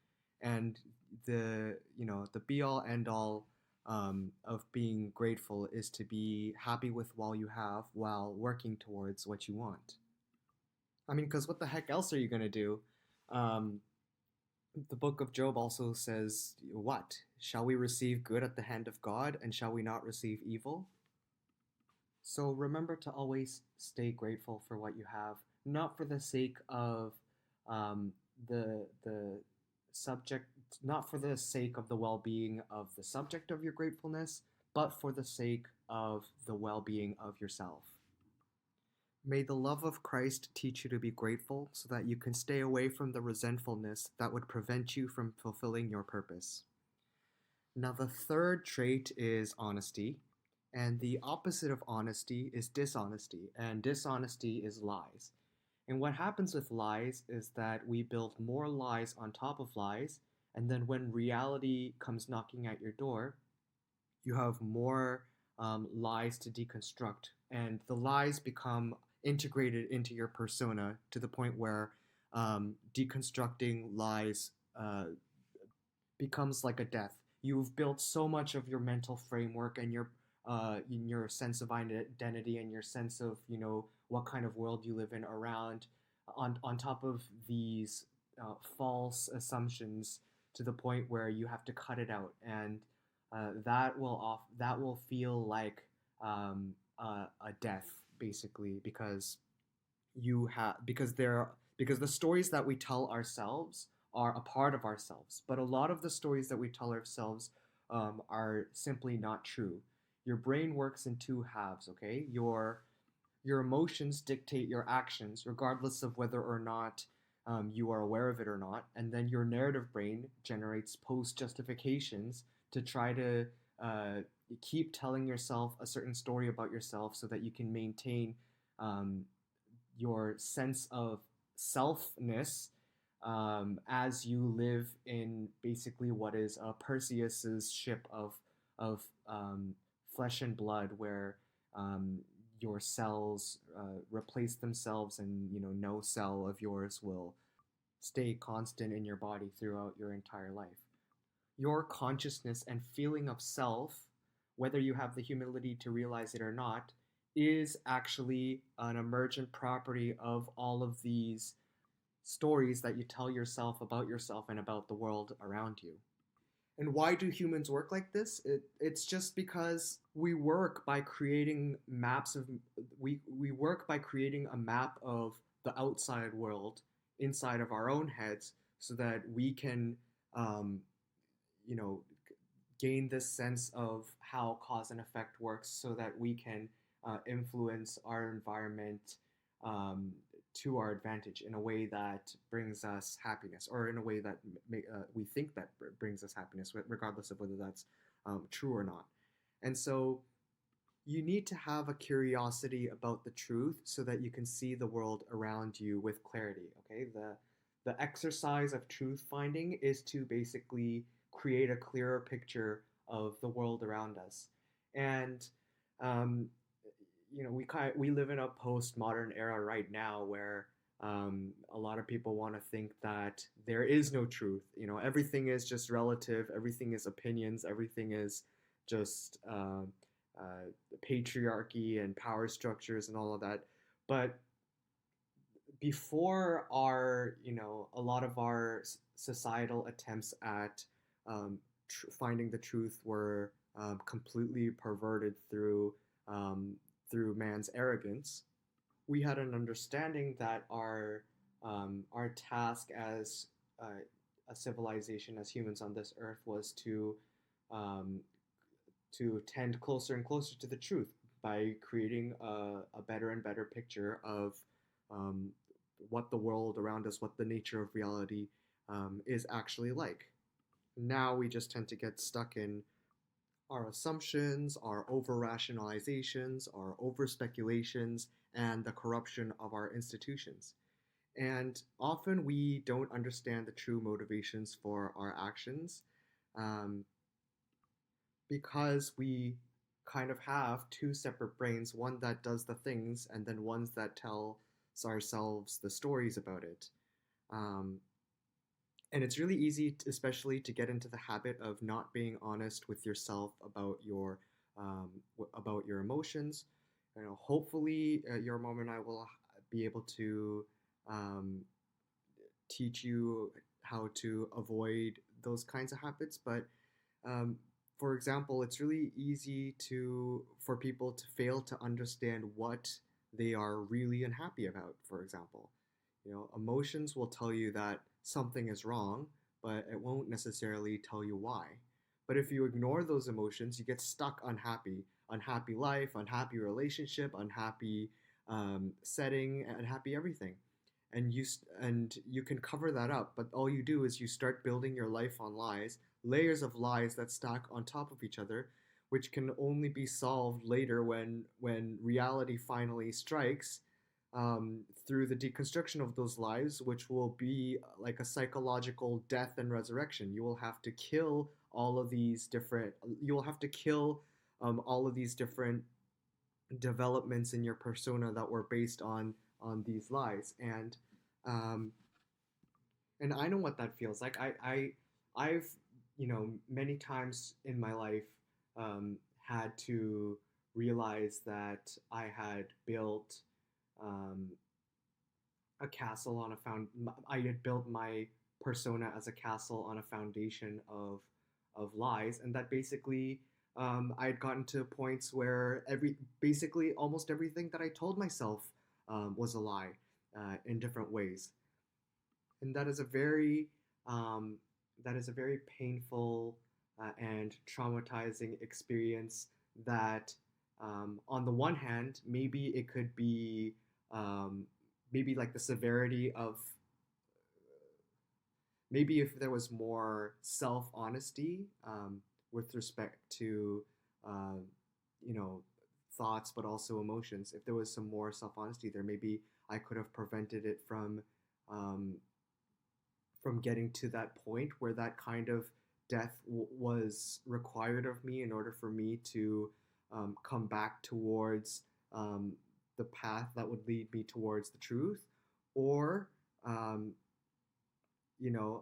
And the be all end all of being grateful is to be happy with what you have while working towards what you want. I mean, because what the heck else are you gonna do? Um, the book of Job also says, "What shall we receive good at the hand of God, and shall we not receive evil?" So remember to always stay grateful for what you have, not for the sake of um, the subject, not for the sake of the well-being of the subject of your gratefulness, but for the sake of the well-being of yourself. May the love of Christ teach you to be grateful so that you can stay away from the resentfulness that would prevent you from fulfilling your purpose. Now, the third trait is honesty, and the opposite of honesty is dishonesty, and dishonesty is lies. And what happens with lies is that we build more lies on top of lies, and then when reality comes knocking at your door, you have more lies to deconstruct, and the lies become integrated into your persona to the point where deconstructing lies becomes like a death. You've built so much of your mental framework and your sense of identity and your sense of what kind of world you live in around on top of these false assumptions, to the point where you have to cut it out, and that will feel like a death, basically, because because the stories that we tell ourselves are a part of ourselves, but a lot of the stories that we tell ourselves are simply not true. Your brain works in two halves, okay? Your Your emotions dictate your actions, regardless of whether or not you are aware of it or not. And then your narrative brain generates post justifications to try to uh, keep telling yourself a certain story about yourself so that you can maintain um, your sense of selfness as you live in basically what is Perseus's ship of flesh and blood, where um, your cells replace themselves, and no cell of yours will stay constant in your body throughout your entire life. Your consciousness and feeling of self, whether you have the humility to realize it or not, is actually an emergent property of all of these stories that you tell yourself and about the world around you. And why do humans work like this? It's just because we work by creating maps of we work by creating a map of the outside world inside of our own heads, so that we can um, you know gain this sense of how cause and effect works, so that we can influence our environment um, to our advantage in a way that brings us happiness, or in a way that we think that brings us happiness, regardless of whether that's true or not. And so you need to have a curiosity about the truth so that you can see the world around you with clarity. Okay, the exercise of truth finding is to basically create a clearer picture of the world around us. And um, we live in a postmodern era right now where a lot of people want to think that there is no truth. Everything is just relative. Everything is opinions. Everything is just patriarchy and power structures and all of that. But before a lot of our societal attempts at finding the truth were completely perverted um, through man's arrogance. We had an understanding that our task as a civilization, as humans on this earth, was um, to tend closer and closer to the truth by creating a better and better picture of um, what the world around us, what the nature of reality is actually like. Now we just tend to get stuck in our assumptions, our over rationalizations, our over speculations, and the corruption of our institutions. And often we don't understand the true motivations for our actions, um, because we kind of have two separate brains, one that does the things and then ones that tells ourselves the stories about it. Um, and it's really easy, especially, to get into the habit of not being honest with yourself about your emotions. Hopefully, your mom and I will be able to um, teach you how to avoid those kinds of habits. But um, for example, it's really easy for people to fail to understand what they are really unhappy about. For example, emotions will tell you that something is wrong, but it won't necessarily tell you why. But if you ignore those emotions, you get stuck unhappy life, unhappy relationship, unhappy setting, unhappy everything. And you can cover that up, but all you do is you start building your life on lies, layers of lies that stack on top of each other, which can only be solved later when reality finally strikes, through the deconstruction of those lies, which will be like a psychological death and resurrection. You will have to kill all of these different. You will have to kill all of these different developments in your persona that were based on these lies. Um, and I know what that feels like. I've many times in my life had to realize that I had built um, a castle on a found. I had built my persona as a castle on a foundation of lies, and that basically I had gotten to points where basically almost everything that I told myself was a lie in different ways, and um, that is a very painful and traumatizing experience that On the one hand, maybe it could be um, maybe like the severity of maybe if there was more self honesty with respect to uh, you know thoughts, but also emotions. If there was some more self honesty there, maybe I could have prevented it um, from getting to that point where that kind of death was required of me in order for me to come back towards um, the path that would lead me towards the truth. Or um,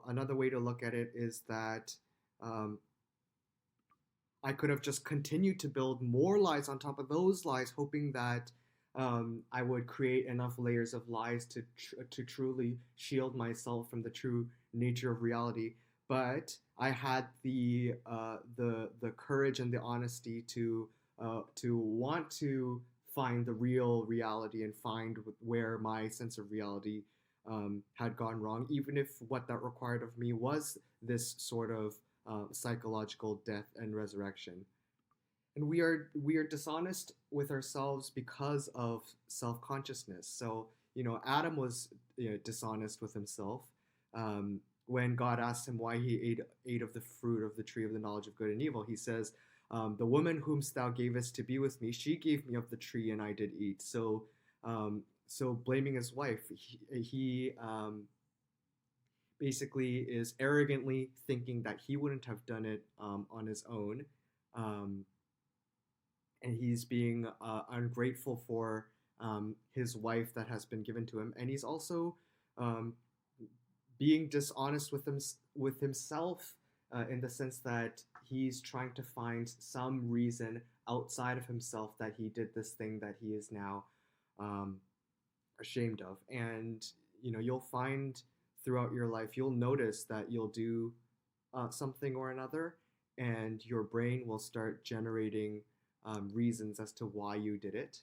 another way to look at it is that um, I could have just continued to build more lies on top of those lies, hoping that I would create enough layers of lies to truly shield myself from the true nature of reality. But I had the courage and the honesty to want to find the real reality and find where my sense of reality had gone wrong, even if what that required of me was this sort of psychological death and resurrection. And we are dishonest with ourselves because of self-consciousness. So Adam was dishonest with himself when God asked him why he ate of the fruit of the tree of the knowledge of good and evil. He says, "The woman whomst thou gavest to be with me, she gave me of the tree, and I did eat." So blaming his wife, he basically is arrogantly thinking that he wouldn't have done it on his own. Um, and he's being ungrateful for his wife that has been given to him, and he's also um, being dishonest with himself in the sense that he's trying to find some reason outside of himself that he did this thing that he is now um, ashamed of. And you'll find throughout your life, you'll notice that you'll do something or another, and your brain will start generating reasons as to why you did it.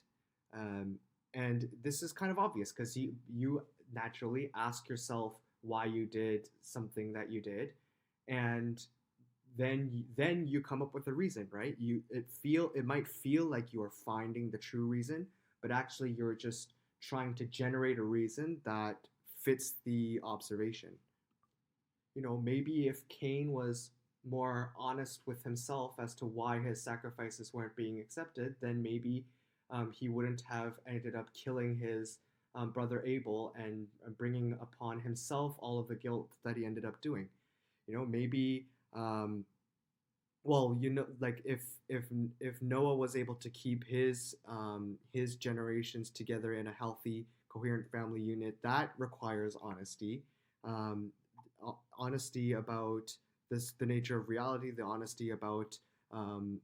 Um, and this is kind of obvious because you naturally ask yourself why you did something that you did, and then you come up with a reason, right? It might feel like you are finding the true reason, but actually you're just trying to generate a reason that fits the observation. Maybe if Cain was more honest with himself as to why his sacrifices weren't being accepted, then maybe he wouldn't have ended up killing his brother Abel and bringing upon himself all of the guilt that he ended up doing. Maybe well, like if Noah was able to keep his generations together in a healthy, coherent family unit, that requires honesty. Um, Honesty about the nature of reality, the honesty about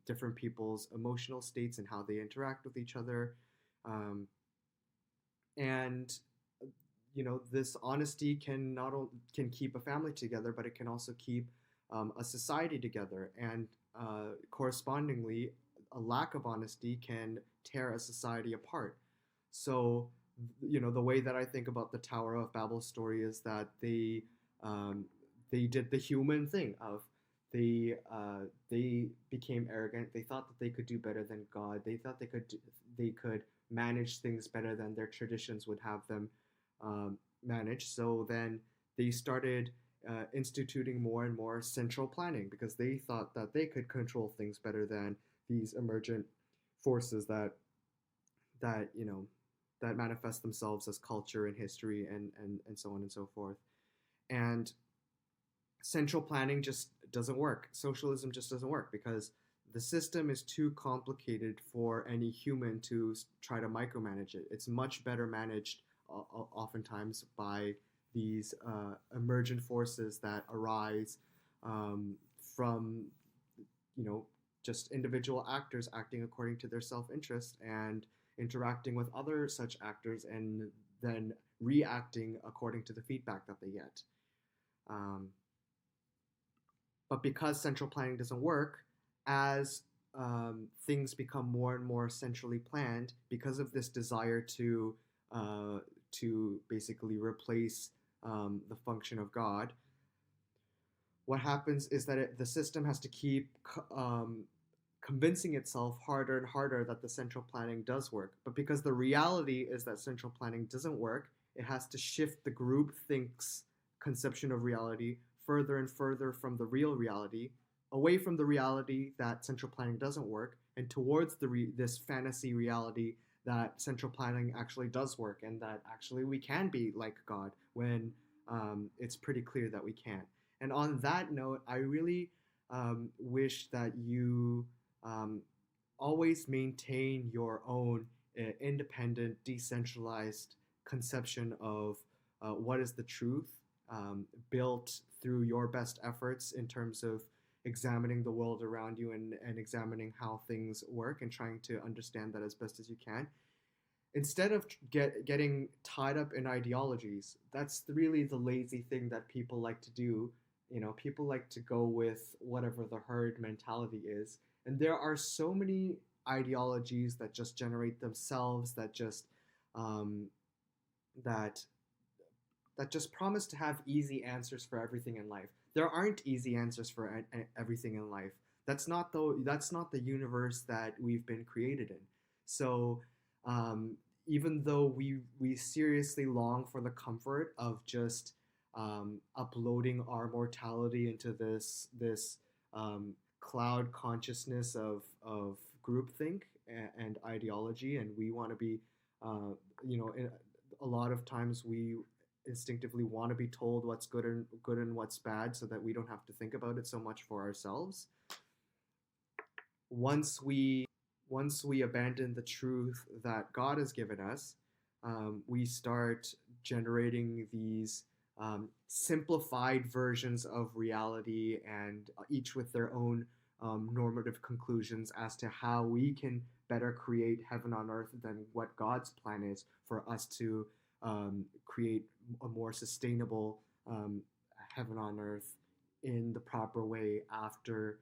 different people's emotional states and how they interact with each other, um, and this honesty can keep a family together, but it can also keep a society together, and correspondingly, a lack of honesty can tear a society apart. So, the way that I think about the Tower of Babel story is that um, they did the human thing of they became arrogant. They thought that they could do better than God. They thought they could manage things better than their traditions would have them manage. So then they started instituting more and more central planning because they thought that they could control things better than these emergent forces that manifest themselves as culture and history and so on and so forth. And central planning just doesn't work. Socialism just doesn't work because the system is too complicated for any human to try to micromanage it. It's much better managed oftentimes by these emergent forces that arise from you know just individual actors acting according to their self-interest and interacting with other such actors and then reacting according to the feedback that they get. Um, but because central planning doesn't work, as things become more and more centrally planned, because of this desire uh, to basically replace the function of God, what happens is that the system has to keep convincing itself harder and harder that the central planning does work. But because the reality is that central planning doesn't work, it has to shift the group think's conception of reality further and further from the real reality, away from the reality that central planning doesn't work, and towards this fantasy reality that central planning actually does work and that actually we can be like God when it's pretty clear that we can't. And on that note, I really wish that you um, always maintain your own independent, decentralized conception of what is the truth, built through your best efforts in terms of examining the world around you and examining how things work and trying to understand that as best as you can. Instead of getting tied up in ideologies, that's really the lazy thing that people like to do. You know, people like to go with whatever the herd mentality is. And there are so many ideologies that just generate themselves, um, that that just promise to have easy answers for everything in life. There aren't easy answers for everything in life. That's not the universe that we've been created in. So um, even though we seriously long for the comfort of just uploading our mortality into this cloud consciousness of groupthink and ideology, and we want to be, uh, you know, a lot of times we instinctively want to be told what's good and what's bad so that we don't have to think about it so much for ourselves. Once we abandon the truth that God has given us, we start generating these simplified versions of reality, and each with their own normative conclusions as to how we can better create heaven on earth than what God's plan is for us to create a more sustainable heaven on earth in the proper way after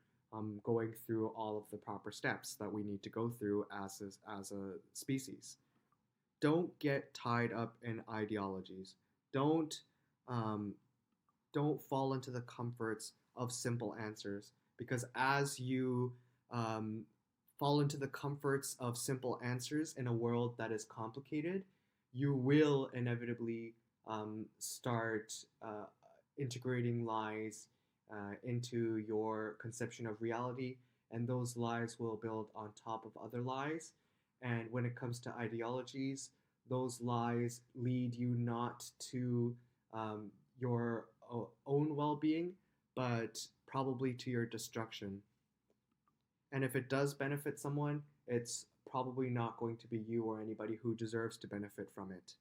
going through all of the proper steps that we need to go through as a species. Don't get tied up in ideologies. Don't um, don't fall into the comforts of simple answers, because as you um, fall into the comforts of simple answers in a world that is complicated, you will inevitably start integrating lies into your conception of reality, and those lies will build on top of other lies. And when it comes to ideologies, those lies lead you not to your own well being, but probably to your destruction. And if it does benefit someone, it's probably not going to be you or anybody who deserves to benefit from it.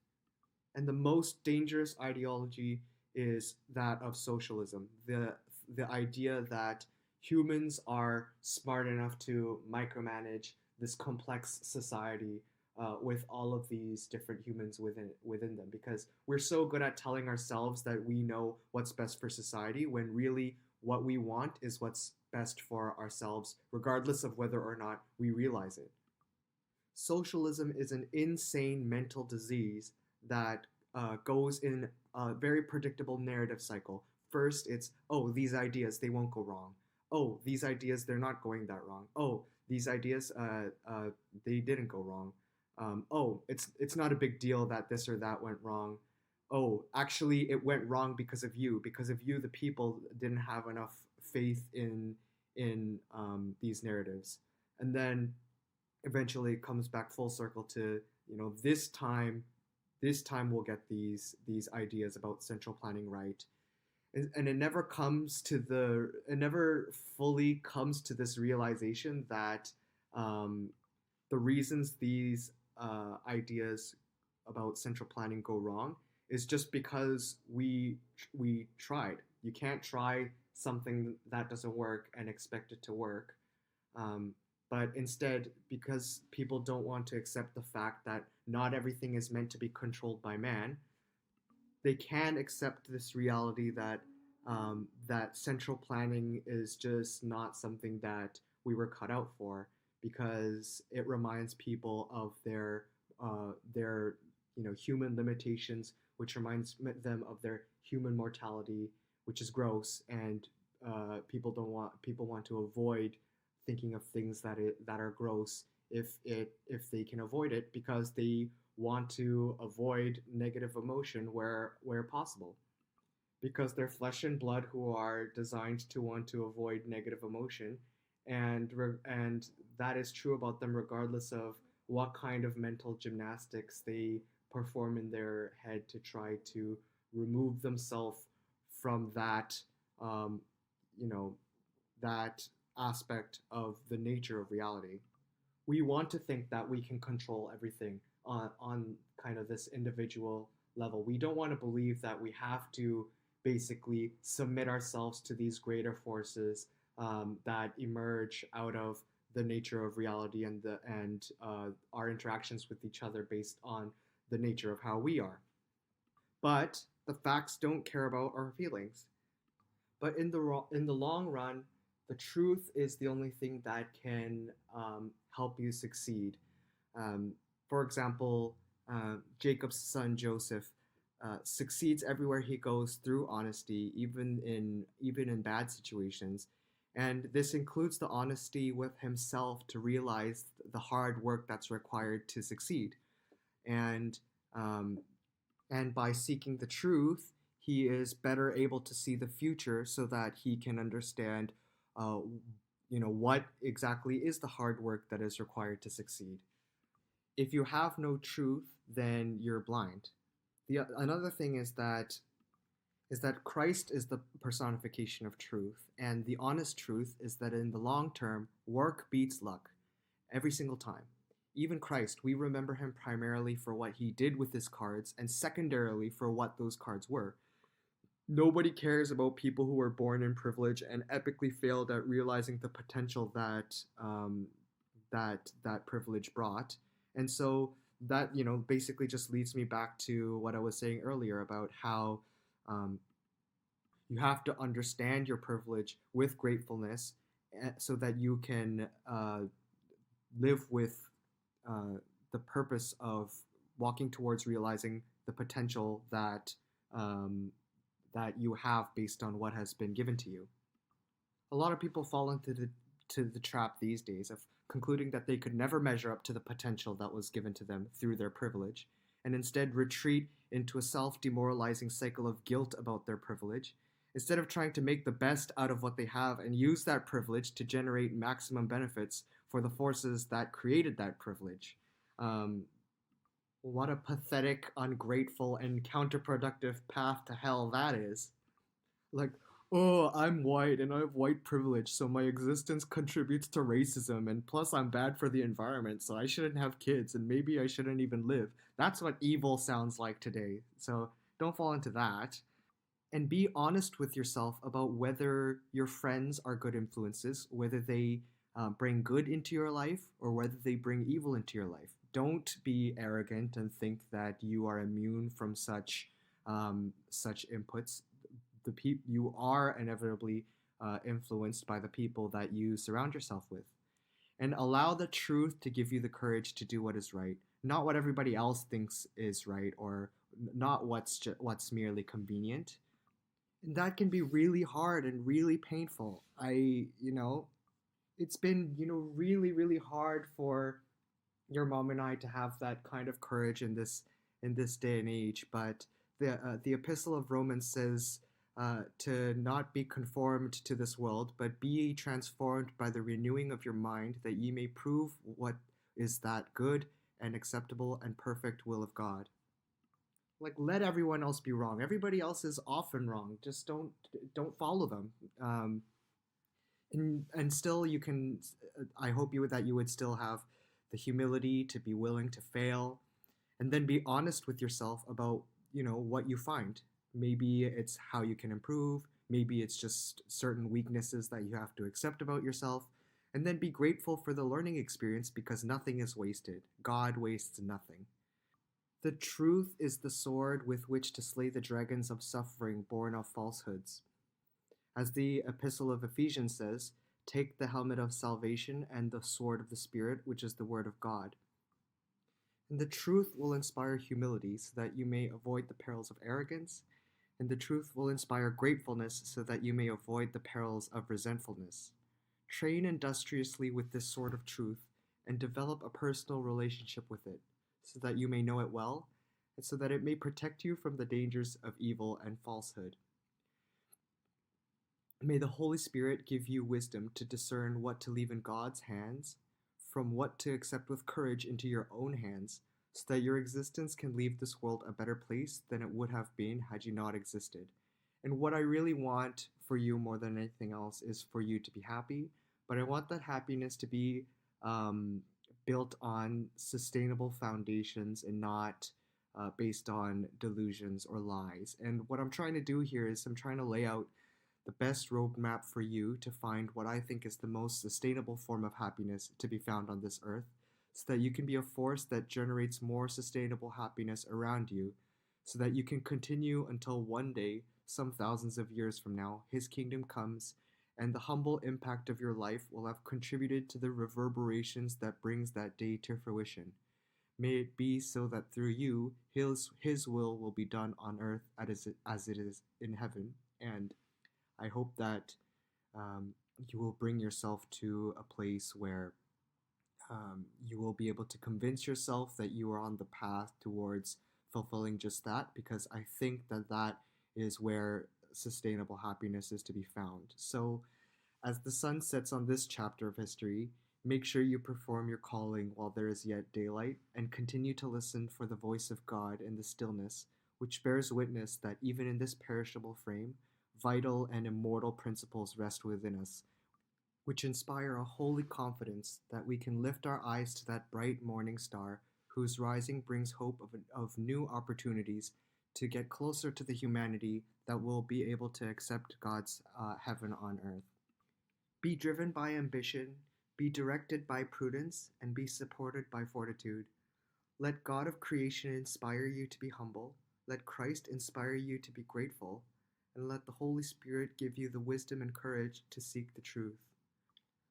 And the most dangerous ideology is that of socialism. The idea that humans are smart enough to micromanage this complex society with all of these different humans within them, because we're so good at telling ourselves that we know what's best for society, when really what we want is what's best for ourselves, regardless of whether or not we realize it. Socialism is an insane mental disease that goes in a very predictable narrative cycle. First, it's, oh, these ideas, they won't go wrong. Oh, these ideas, they're not going that wrong. Oh, these ideas, they didn't go wrong. Oh, it's not a big deal that this or that went wrong. Oh, actually, it went wrong because of you. Because of you, the people didn't have enough faith in these narratives. And then eventually it comes back full circle to, this time we'll get these ideas about central planning right. And it never fully comes to this realization that um, the reasons these ideas about central planning go wrong is just because we tried. You can't try something that doesn't work and expect it to work. Um, but instead, because people don't want to accept the fact that not everything is meant to be controlled by man, they can accept this reality that central planning is just not something that we were cut out for, because it reminds people of their human limitations, which reminds them of their human mortality, which is gross, and people want to avoid thinking of things that are gross if they can avoid it, because they want to avoid negative emotion where possible, because they're flesh and blood who are designed to want to avoid negative emotion, and that is true about them regardless of what kind of mental gymnastics they perform in their head to try to remove themselves from that, um, you know, that aspect of the nature of reality. We want to think that we can control everything on kind of this individual level. We don't want to believe that we have to basically submit ourselves to these greater forces that emerge out of the nature of reality and our interactions with each other based on the nature of how we are. But the facts don't care about our feelings. But in the long run, the truth is the only thing that can help you succeed. Um, for example, Jacob's son Joseph succeeds everywhere he goes through honesty, even in bad situations, and this includes the honesty with himself to realize the hard work that's required to succeed. And um, and by seeking the truth, he is better able to see the future so that he can understand, uh, what exactly is the hard work that is required to succeed. If you have no truth, then you're blind. The another thing is that Christ is the personification of truth, and the honest truth is that in the long term, work beats luck every single time. Even Christ, we remember him primarily for what he did with his cards, and secondarily for what those cards were. Nobody cares about people who were born in privilege and epically failed at realizing the potential that privilege brought. And so that basically just leads me back to what I was saying earlier about how um, you have to understand your privilege with gratefulness, so that you can live with uh, the purpose of walking towards realizing the potential um, that you have based on what has been given to you. A lot of people fall into the trap these days of concluding that they could never measure up to the potential that was given to them through their privilege, and instead retreat into a self-demoralizing cycle of guilt about their privilege, instead of trying to make the best out of what they have and use that privilege to generate maximum benefits for the forces that created that privilege. Um, what a pathetic, ungrateful, and counterproductive path to hell that is. Like, oh, I'm white and I have white privilege, so my existence contributes to racism, and plus I'm bad for the environment, so I shouldn't have kids, and maybe I shouldn't even live. That's what evil sounds like today, so don't fall into that. And be honest with yourself about whether your friends are good influences, whether they bring good into your life, or whether they bring evil into your life. Don't be arrogant and think that you are immune from such inputs. You are inevitably influenced by the people that you surround yourself with, and allow the truth to give you the courage to do what is right, not what everybody else thinks is right, or not what's merely convenient. And that can be really hard and really painful. It's been, really, really hard for your mom and I to have that kind of courage in this day and age. But the Epistle of Romans says to not be conformed to this world, but be ye transformed by the renewing of your mind, that ye may prove what is that good and acceptable and perfect will of God. Like, let everyone else be wrong. Everybody else is often wrong. Just don't follow them. And still, you can. I hope you would still have the humility to be willing to fail, and then be honest with yourself about what you find. Maybe it's how you can improve. Maybe it's just certain weaknesses that you have to accept about yourself, and then be grateful for the learning experience, because nothing is wasted. God wastes nothing. The truth is the sword with which to slay the dragons of suffering born of falsehoods. As the Epistle of Ephesians says, take the helmet of salvation and the sword of the Spirit, which is the Word of God. And the truth will inspire humility so that you may avoid the perils of arrogance, and the truth will inspire gratefulness so that you may avoid the perils of resentfulness. Train industriously with this sword of truth and develop a personal relationship with it, so that you may know it well, and so that it may protect you from the dangers of evil and falsehood. May the Holy Spirit give you wisdom to discern what to leave in God's hands from what to accept with courage into your own hands, so that your existence can leave this world a better place than it would have been had you not existed. And what I really want for you more than anything else is for you to be happy, but I want that happiness to be um, built on sustainable foundations and not based on delusions or lies. And what I'm trying to do here is I'm trying to lay out the best roadmap for you to find what I think is the most sustainable form of happiness to be found on this earth, so that you can be a force that generates more sustainable happiness around you, so that you can continue until one day, some thousands of years from now, His kingdom comes, and the humble impact of your life will have contributed to the reverberations that brings that day to fruition. May it be so that through you, His will be done on earth as it is in heaven. And I hope that you will bring yourself to a place where you will be able to convince yourself that you are on the path towards fulfilling just that, because I think that that is where sustainable happiness is to be found. So, as the sun sets on this chapter of history, make sure you perform your calling while there is yet daylight, and continue to listen for the voice of God in the stillness, which bears witness that even in this perishable frame, vital and immortal principles rest within us, which inspire a holy confidence that we can lift our eyes to that bright morning star whose rising brings hope of new opportunities to get closer to the humanity that will be able to accept God's heaven on earth. Be driven by ambition, be directed by prudence, and be supported by fortitude. Let God of creation inspire you to be humble, let Christ inspire you to be grateful, and let the Holy Spirit give you the wisdom and courage to seek the truth.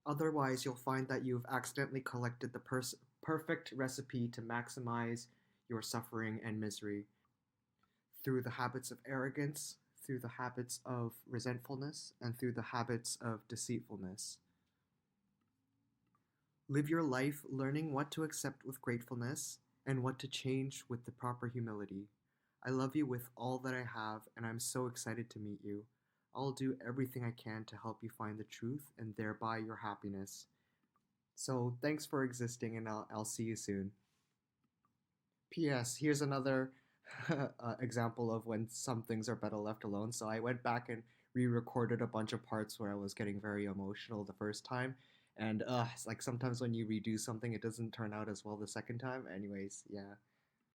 Otherwise, you'll find that you've accidentally collected the perfect recipe to maximize your suffering and misery through the habits of arrogance, through the habits of resentfulness, and through the habits of deceitfulness. Live your life learning what to accept with gratefulness and what to change with the proper humility. I love you with all that I have, and I'm so excited to meet you. I'll do everything I can to help you find the truth and thereby your happiness. So, thanks for existing, and I'll see you soon. P.S. Here's another example of when some things are better left alone. So, I went back and re recorded a bunch of parts where I was getting very emotional the first time. And it's like sometimes when you redo something, it doesn't turn out as well the second time. Anyways, yeah.